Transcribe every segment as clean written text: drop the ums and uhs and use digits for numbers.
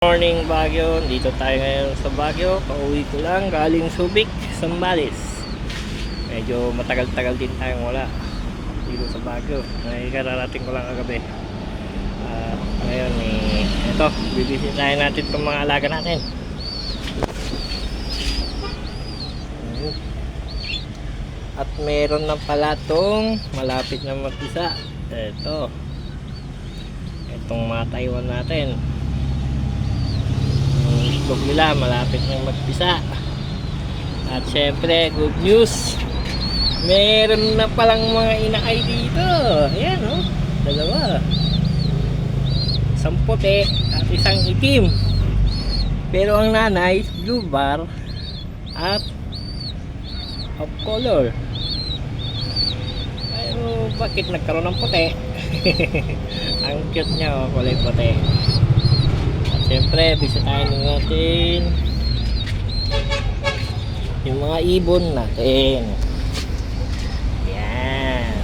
Morning Baguio, dito tayo ngayon sa Baguio. Pauwi ko lang galing Subic, Zambales. Medyo matagal-tagal din tayong wala dito sa Baguio. Kararating ko lang kagabi. Ngayon ito, bibisitahin natin itong mga alaga natin. At meron na pala itong malapit na mag-isa. Itong mga Taiwan natin. Itlog nila malapit nang magpisa. At syempre good news, meron na palang mga inaay dito. Ayan dalawa, isang puti at isang itim, pero ang nanay blue bar at of color. Pero bakit nagkaroon ng puti? Ang cute nya, kulay puti. Siyempre, bisitahin natin yung mga ibon natin. Yan.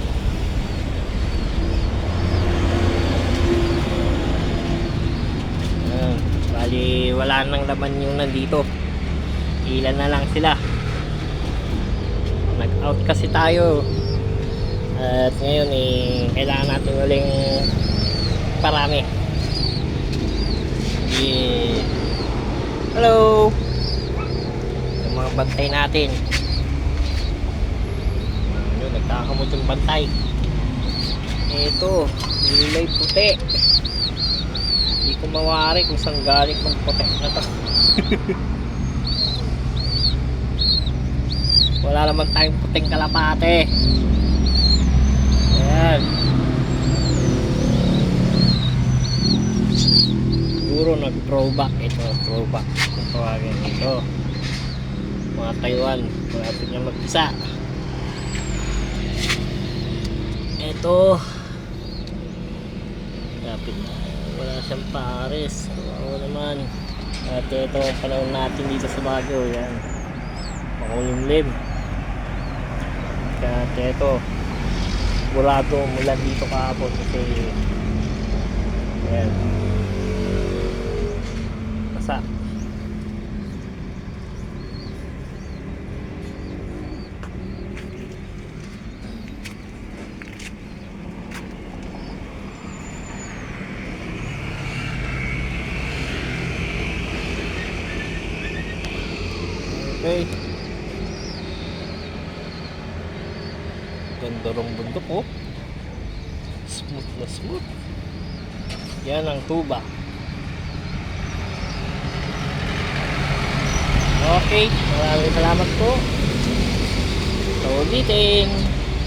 Bali, wala nang laman yung nandito. Ilan na lang sila. Nag-out kasi tayo. At ngayon, kailangan natin uling parami. Hello, yung mga bantay natin. Yun, nagkakamot yung bantay. Ito, nilay puti. Hindi ko mawari kung saan galing ng puti na to. Wala naman tayong puting kalapate. Ayan, siguro nag-throwback. Ito, throwback kung tawagin ito. Mga Taiwan, malapit na mag-isa. Ito, malapit na, wala siyang pares. Kawawa naman. At ito, panahon natin dito sa Baguio. Yan, makulimlim. At ito, burado mula dito kahapon kasi yan, basa. Okay, ganda rong bundok smooth na smooth. Yan ang tuba. Okay, maraming salamat po. So, ulitin.